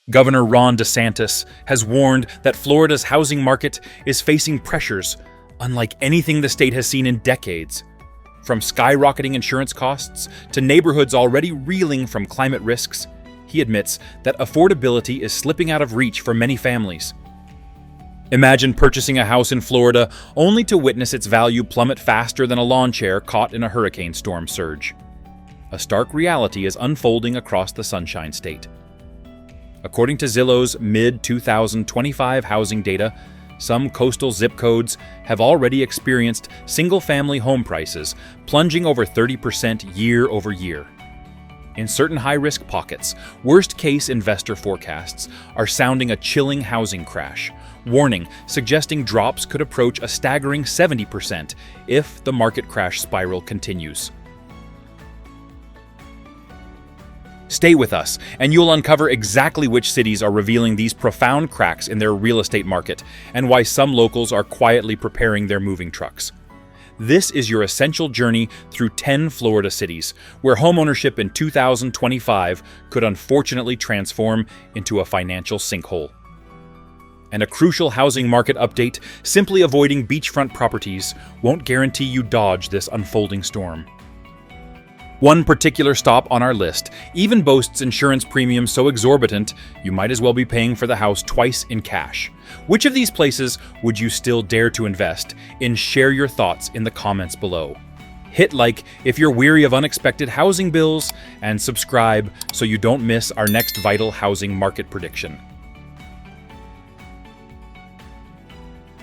Governor Ron DeSantis has warned that Florida's housing market is facing pressures unlike anything the state has seen in decades. From skyrocketing insurance costs to neighborhoods already reeling from climate risks, he admits that affordability is slipping out of reach for many families. Imagine purchasing a house in Florida only to witness its value plummet faster than a lawn chair caught in a hurricane storm surge. A stark reality is unfolding across the Sunshine State. According to Zillow's mid-2025 housing data, some coastal zip codes have already experienced single-family home prices plunging over 30% year over year. In certain high-risk pockets, worst-case investor forecasts are sounding a chilling housing crash, suggesting drops could approach a staggering 70% if the market crash spiral continues. Stay with us, and you'll uncover exactly which cities are revealing these profound cracks in their real estate market and why some locals are quietly preparing their moving trucks. This is your essential journey through 10 Florida cities, where homeownership in 2025 could unfortunately transform into a financial sinkhole. And a crucial housing market update: simply avoiding beachfront properties won't guarantee you dodge this unfolding storm. One particular stop on our list even boasts insurance premiums so exorbitant you might as well be paying for the house twice in cash. Which of these places would you still dare to invest in? Share your thoughts in the comments below. Hit like if you're weary of unexpected housing bills, and subscribe so you don't miss our next vital housing market prediction.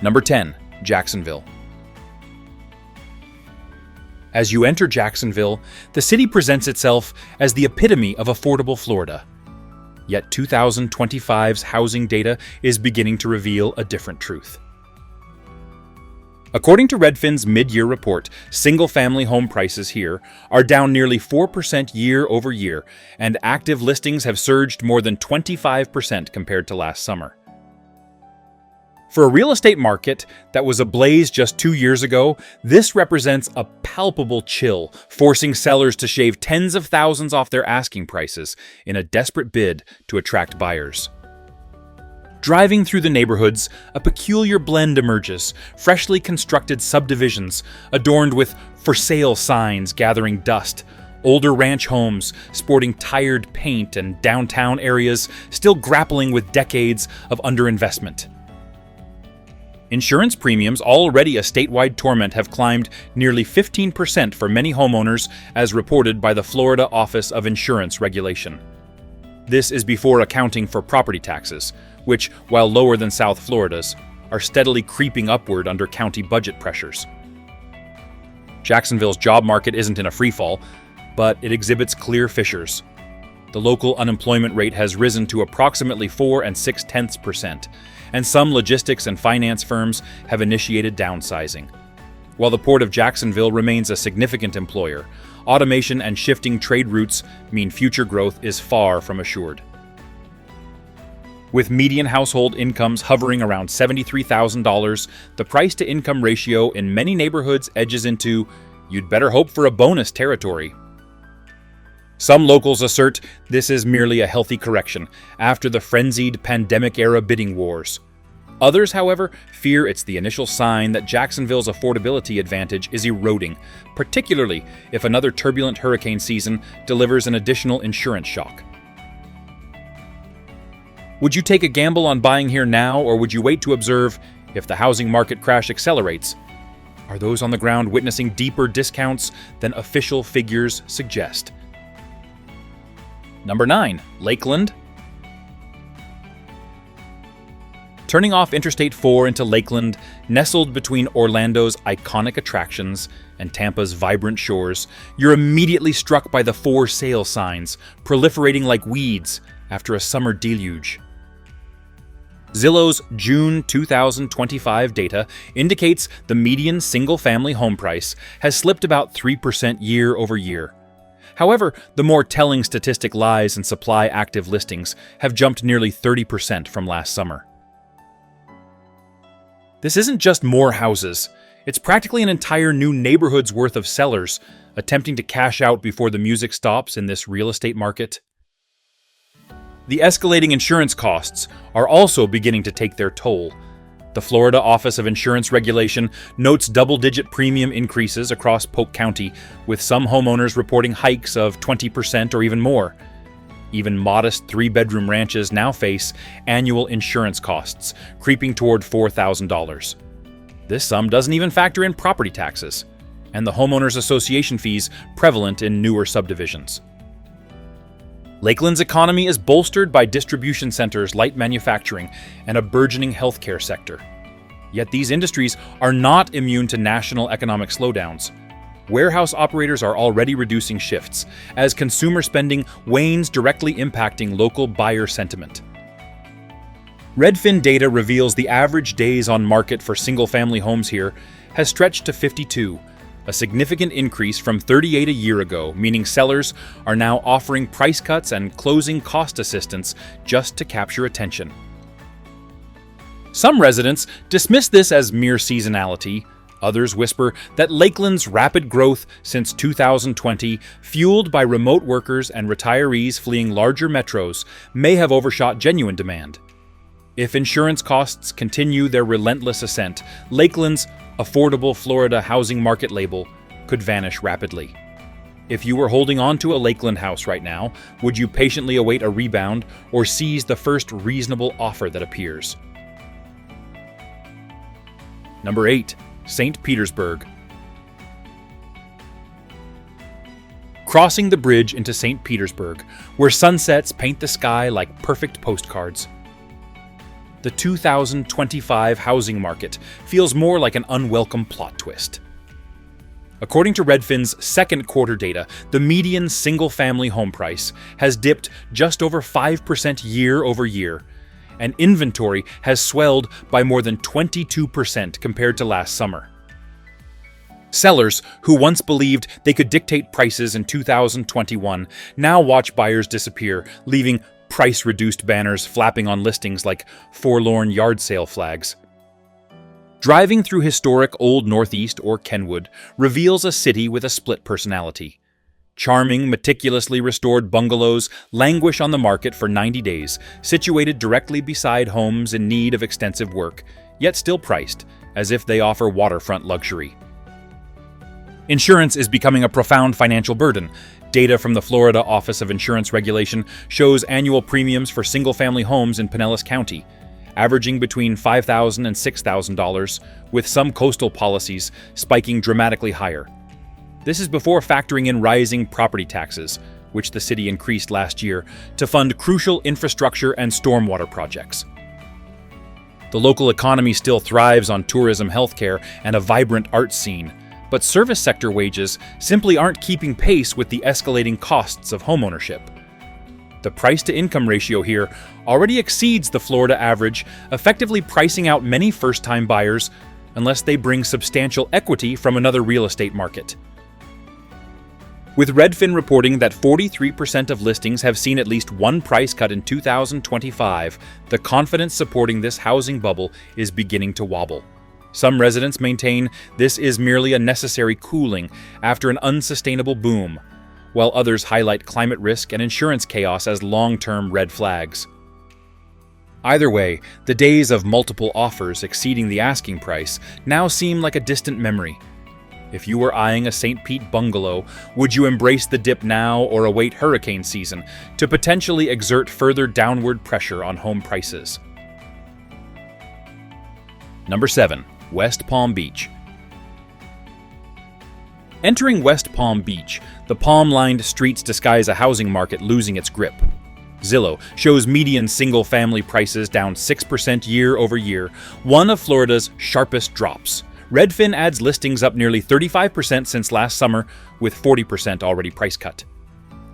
Number 10. Jacksonville. As you enter Jacksonville, the city presents itself as the epitome of affordable Florida. Yet 2025's housing data is beginning to reveal a different truth. According to Redfin's mid-year report, single-family home prices here are down nearly 4% year over year, and active listings have surged more than 25% compared to last summer. For a real estate market that was ablaze just 2 years ago, this represents a palpable chill, forcing sellers to shave tens of thousands off their asking prices in a desperate bid to attract buyers. Driving through the neighborhoods, a peculiar blend emerges: freshly constructed subdivisions adorned with "for sale" signs gathering dust, older ranch homes sporting tired paint, and downtown areas still grappling with decades of underinvestment. Insurance premiums, already a statewide torment, have climbed nearly 15% for many homeowners, as reported by the Florida Office of Insurance Regulation. This is before accounting for property taxes, which, while lower than South Florida's, are steadily creeping upward under county budget pressures. Jacksonville's job market isn't in a freefall, but it exhibits clear fissures. The local unemployment rate has risen to approximately 4.6%, and some logistics and finance firms have initiated downsizing. While the Port of Jacksonville remains a significant employer, automation and shifting trade routes mean future growth is far from assured. With median household incomes hovering around $73,000, the price-to-income ratio in many neighborhoods edges into "you'd better hope for a bonus" territory. Some locals assert this is merely a healthy correction after the frenzied pandemic-era bidding wars. Others, however, fear it's the initial sign that Jacksonville's affordability advantage is eroding, particularly if another turbulent hurricane season delivers an additional insurance shock. Would you take a gamble on buying here now, or would you wait to observe if the housing market crash accelerates? Are those on the ground witnessing deeper discounts than official figures suggest? Number 9. Lakeland. Turning off Interstate 4 into Lakeland, nestled between Orlando's iconic attractions and Tampa's vibrant shores, you're immediately struck by the "for sale" signs proliferating like weeds after a summer deluge. Zillow's June 2025 data indicates the median single-family home price has slipped about 3% year over year. However, the more telling statistic lies in supply active listings have jumped nearly 30% from last summer. This isn't just more houses. It's practically an entire new neighborhood's worth of sellers attempting to cash out before the music stops in this real estate market. The escalating insurance costs are also beginning to take their toll. The Florida Office of Insurance Regulation notes double-digit premium increases across Polk County, with some homeowners reporting hikes of 20% or even more. Even modest three-bedroom ranches now face annual insurance costs, creeping toward $4,000. This sum doesn't even factor in property taxes and the homeowners association fees prevalent in newer subdivisions. Lakeland's economy is bolstered by distribution centers, light manufacturing, and a burgeoning healthcare sector. Yet these industries are not immune to national economic slowdowns. Warehouse operators are already reducing shifts, as consumer spending wanes, directly impacting local buyer sentiment. Redfin data reveals the average days on market for single-family homes here has stretched to 52, a significant increase from 38 a year ago, meaning sellers are now offering price cuts and closing cost assistance just to capture attention. Some residents dismiss this as mere seasonality. Others whisper that Lakeland's rapid growth since 2020, fueled by remote workers and retirees fleeing larger metros, may have overshot genuine demand. If insurance costs continue their relentless ascent, Lakeland's affordable Florida housing market label could vanish rapidly. If you were holding on to a Lakeland house right now, would you patiently await a rebound or seize the first reasonable offer that appears? Number 8. St. Petersburg. Crossing the bridge into St. Petersburg, where sunsets paint the sky like perfect postcards. The 2025 housing market feels more like an unwelcome plot twist. According to Redfin's second quarter data, the median single-family home price has dipped just over 5% year over year, and inventory has swelled by more than 22% compared to last summer. Sellers who once believed they could dictate prices in 2021 now watch buyers disappear, leaving price-reduced banners flapping on listings like forlorn yard sale flags. Driving through historic Old Northeast or Kenwood reveals a city with a split personality. Charming, meticulously restored bungalows languish on the market for 90 days, situated directly beside homes in need of extensive work, yet still priced as if they offer waterfront luxury. Insurance is becoming a profound financial burden. Data from the Florida Office of Insurance Regulation shows annual premiums for single-family homes in Pinellas County, averaging between $5,000 and $6,000, with some coastal policies spiking dramatically higher. This is before factoring in rising property taxes, which the city increased last year to fund crucial infrastructure and stormwater projects. The local economy still thrives on tourism, healthcare, and a vibrant arts scene, but service sector wages simply aren't keeping pace with the escalating costs of homeownership. The price-to-income ratio here already exceeds the Florida average, effectively pricing out many first-time buyers unless they bring substantial equity from another real estate market. With Redfin reporting that 43% of listings have seen at least one price cut in 2025, the confidence supporting this housing bubble is beginning to wobble. Some residents maintain this is merely a necessary cooling after an unsustainable boom, while others highlight climate risk and insurance chaos as long-term red flags. Either way, the days of multiple offers exceeding the asking price now seem like a distant memory. If you were eyeing a St. Pete bungalow, would you embrace the dip now or await hurricane season to potentially exert further downward pressure on home prices? Number 7. West Palm Beach. Entering West Palm Beach, the palm-lined streets disguise a housing market losing its grip. Zillow shows median single-family prices down 6% year over year, one of Florida's sharpest drops. Redfin adds listings up nearly 35% since last summer, with 40% already price cut.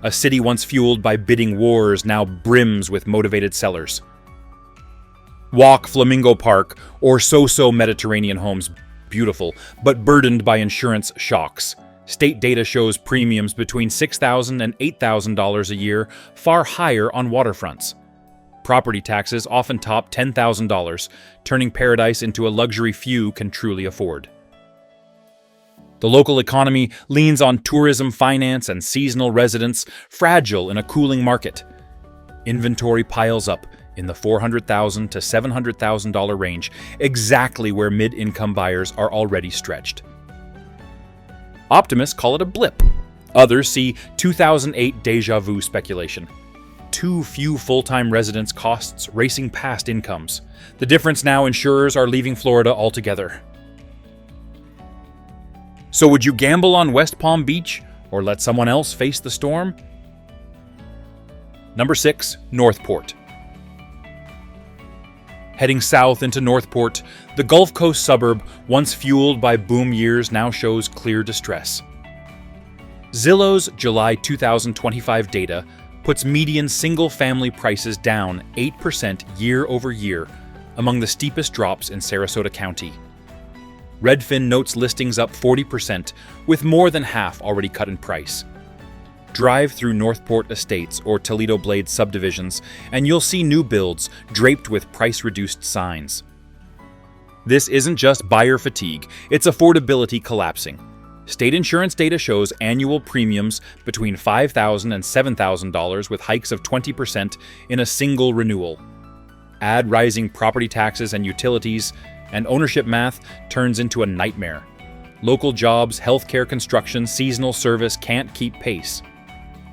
A city once fueled by bidding wars now brims with motivated sellers. Walk Flamingo Park or So-So Mediterranean homes, beautiful, but burdened by insurance shocks. State data shows premiums between $6,000 and $8,000 a year, far higher on waterfronts. Property taxes often top $10,000, turning paradise into a luxury few can truly afford. The local economy leans on tourism finance and seasonal residents, fragile in a cooling market. Inventory piles up in the $400,000 to $700,000 range, exactly where mid-income buyers are already stretched. Optimists call it a blip. Others see 2008 deja vu speculation. Too few full-time residence costs racing past incomes. The difference now, insurers are leaving Florida altogether. So would you gamble on West Palm Beach or let someone else face the storm? Number 6, Northport. Heading south into Northport, the Gulf Coast suburb, once fueled by boom years, now shows clear distress. Zillow's July 2025 data puts median single-family prices down 8% year over year, among the steepest drops in Sarasota County. Redfin notes listings up 40%, with more than half already cut in price. Drive through Northport Estates or Toledo Blade subdivisions, and you'll see new builds draped with price-reduced signs. This isn't just buyer fatigue, it's affordability collapsing. State insurance data shows annual premiums between $5,000 and $7,000 with hikes of 20% in a single renewal. Add rising property taxes and utilities, and ownership math turns into a nightmare. Local jobs, healthcare, construction, seasonal service can't keep pace.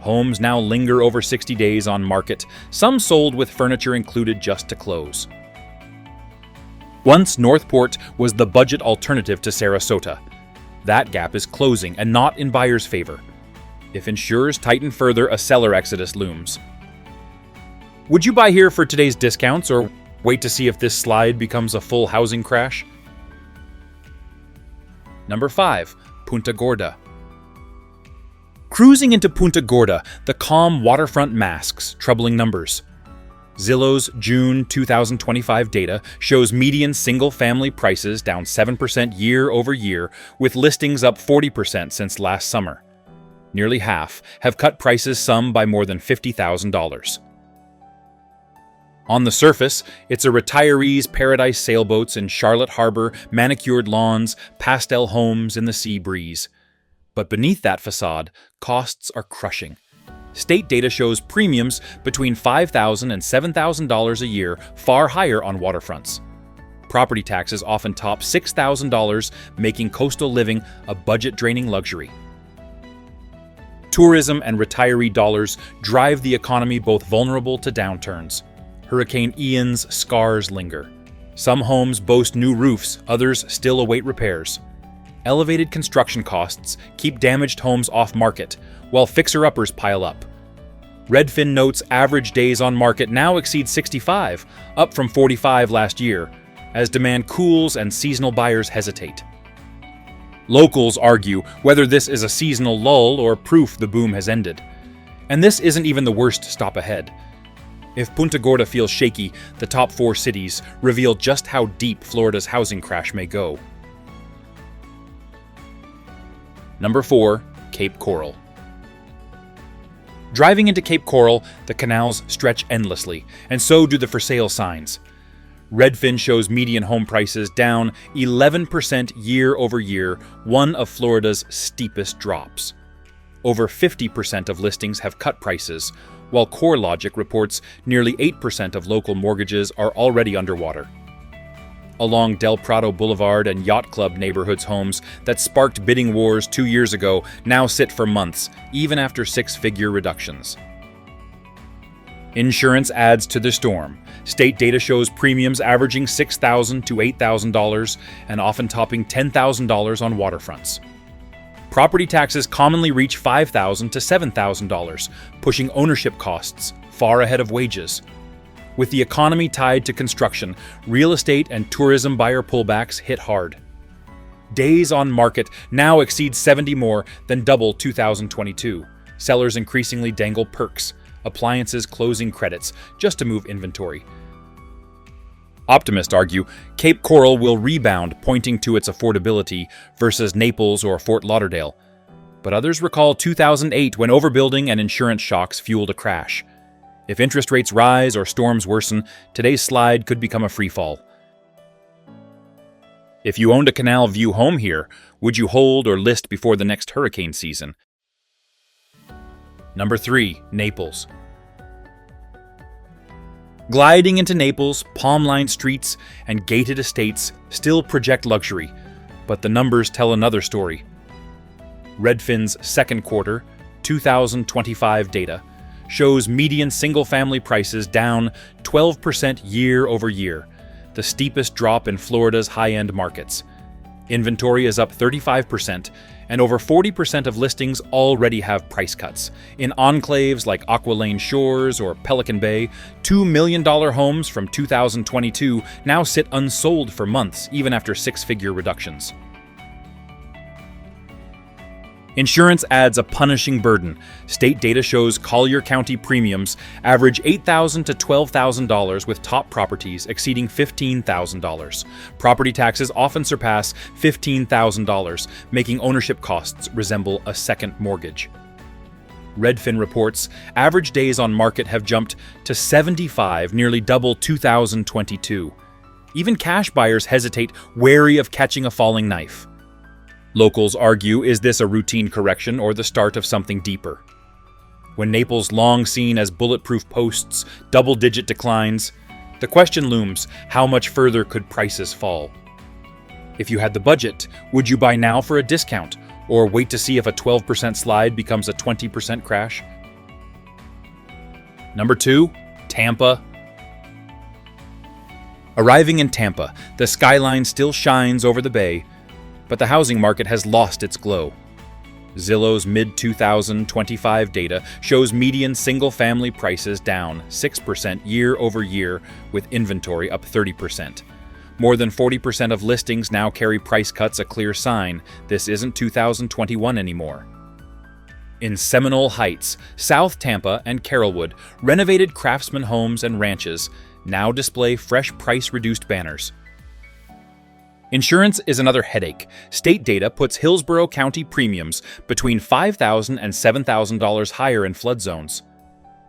Homes now linger over 60 days on market, some sold with furniture included just to close. Once Northport was the budget alternative to Sarasota. That gap is closing and not in buyers' favor. If insurers tighten further, a seller exodus looms. Would you buy here for today's discounts or wait to see if this slide becomes a full housing crash? Number 5, Punta Gorda. Cruising into Punta Gorda, the calm waterfront masks troubling numbers. Zillow's June 2025 data shows median single-family prices down 7% year over year, with listings up 40% since last summer. Nearly half have cut prices, some by more than $50,000. On the surface, it's a retiree's paradise, sailboats in Charlotte Harbor, manicured lawns, pastel homes in the sea breeze. But beneath that facade, costs are crushing. State data shows premiums between $5,000 and $7,000 a year, far higher on waterfronts. Property taxes often top $6,000, making coastal living a budget-draining luxury. Tourism and retiree dollars drive the economy, both vulnerable to downturns. Hurricane Ian's scars linger. Some homes boast new roofs, others still await repairs. Elevated construction costs keep damaged homes off market, while fixer-uppers pile up. Redfin notes average days on market now exceed 65, up from 45 last year, as demand cools and seasonal buyers hesitate. Locals argue whether this is a seasonal lull or proof the boom has ended. And this isn't even the worst stop ahead. If Punta Gorda feels shaky, the top 4 cities reveal just how deep Florida's housing crash may go. Number 4, Cape Coral. Driving into Cape Coral, the canals stretch endlessly, and so do the for sale signs. Redfin shows median home prices down 11% year over year, one of Florida's steepest drops. Over 50% of listings have cut prices, while CoreLogic reports nearly 8% of local mortgages are already underwater. Along Del Prado Boulevard and Yacht Club neighborhoods, homes that sparked bidding wars 2 years ago now sit for months, even after 6-figure reductions. Insurance adds to the storm. State data shows premiums averaging $6,000 to $8,000 and often topping $10,000 on waterfronts. Property taxes commonly reach $5,000 to $7,000, pushing ownership costs far ahead of wages. With the economy tied to construction, real estate and tourism buyer pullbacks hit hard. Days on market now exceed 70, more than double 2022. Sellers increasingly dangle perks, appliances, closing credits, just to move inventory. Optimists argue Cape Coral will rebound, pointing to its affordability versus Naples or Fort Lauderdale. But others recall 2008, when overbuilding and insurance shocks fueled a crash. If interest rates rise or storms worsen, today's slide could become a freefall. If you owned a canal view home here, would you hold or list before the next hurricane season? Number 3, Naples. Gliding into Naples, palm-lined streets, and gated estates still project luxury, but the numbers tell another story. Redfin's second quarter, 2025 data shows median single-family prices down 12% year over year, the steepest drop in Florida's high-end markets. Inventory is up 35%, and over 40% of listings already have price cuts. In enclaves like Aqua Lane Shores or Pelican Bay, $2 million homes from 2022 now sit unsold for months, even after six-figure reductions. Insurance adds a punishing burden. State data shows Collier County premiums average $8,000 to $12,000, with top properties exceeding $15,000. Property taxes often surpass $15,000, making ownership costs resemble a second mortgage. Redfin reports average days on market have jumped to 75, nearly double 2022. Even cash buyers hesitate, wary of catching a falling knife. Locals argue, is this a routine correction or the start of something deeper? When Naples, long seen as bulletproof posts, double-digit declines, the question looms, how much further could prices fall? If you had the budget, would you buy now for a discount, or wait to see if a 12% slide becomes a 20% crash? Number 2, Tampa. Arriving in Tampa, the skyline still shines over the bay, but the housing market has lost its glow. Zillow's mid-2025 data shows median single-family prices down 6% year over year, with inventory up 30%. More than 40% of listings now carry price cuts, a clear sign this isn't 2021 anymore. In Seminole Heights, South Tampa, and Carrollwood, renovated craftsman homes and ranches now display fresh price-reduced banners. Insurance is another headache. State data puts Hillsborough County premiums between $5,000 and $7,000 higher in flood zones.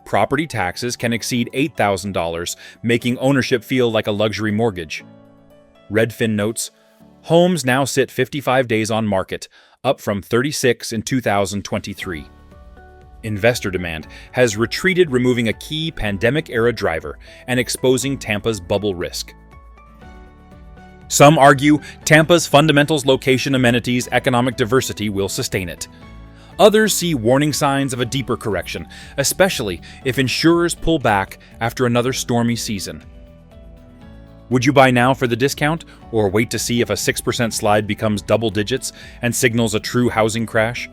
Property taxes can exceed $8,000, making ownership feel like a luxury mortgage. Redfin notes, homes now sit 55 days on market, up from 36 in 2023. Investor demand has retreated, removing a key pandemic-era driver and exposing Tampa's bubble risk. Some argue Tampa's fundamentals, location, amenities, economic diversity will sustain it. Others see warning signs of a deeper correction, especially if insurers pull back after another stormy season. Would you buy now for the discount, or wait to see if a 6% slide becomes double digits and signals a true housing crash?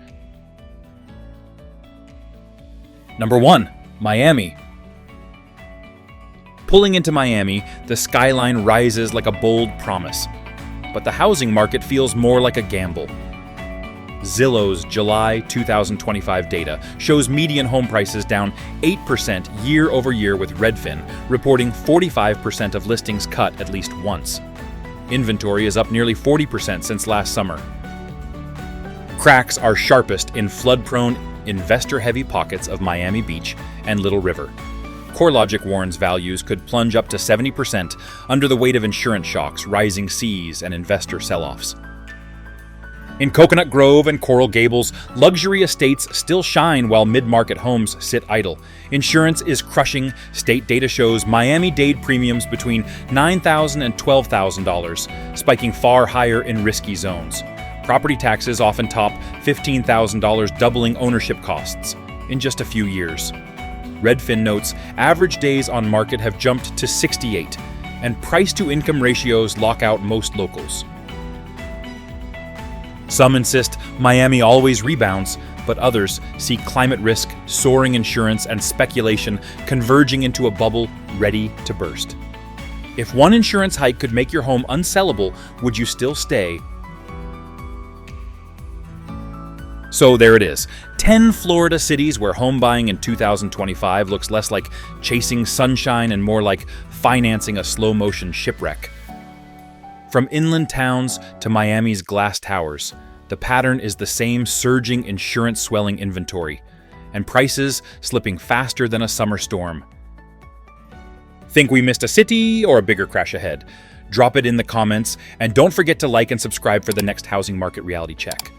Number 1, Miami. Pulling into Miami, the skyline rises like a bold promise, but the housing market feels more like a gamble. Zillow's July 2025 data shows median home prices down 8% year over year, with Redfin reporting 45% of listings cut at least once. Inventory is up nearly 40% since last summer. Cracks are sharpest in flood-prone, investor-heavy pockets of Miami Beach and Little River. CoreLogic warns values could plunge up to 70% under the weight of insurance shocks, rising seas, and investor sell-offs. In Coconut Grove and Coral Gables, luxury estates still shine while mid-market homes sit idle. Insurance is crushing. State data shows Miami-Dade premiums between $9,000 and $12,000, spiking far higher in risky zones. Property taxes often top $15,000, doubling ownership costs in just a few years. Redfin notes average days on market have jumped to 68, and price-to-income ratios lock out most locals. Some insist Miami always rebounds, but others see climate risk, soaring insurance, and speculation converging into a bubble ready to burst. If one insurance hike could make your home unsellable, would you still stay? So there it is, 10 Florida cities where home buying in 2025 looks less like chasing sunshine and more like financing a slow-motion shipwreck. From inland towns to Miami's glass towers, the pattern is the same: surging insurance-swelling inventory, and prices slipping faster than a summer storm. Think we missed a city or a bigger crash ahead? Drop it in the comments, and don't forget to like and subscribe for the next housing market reality check.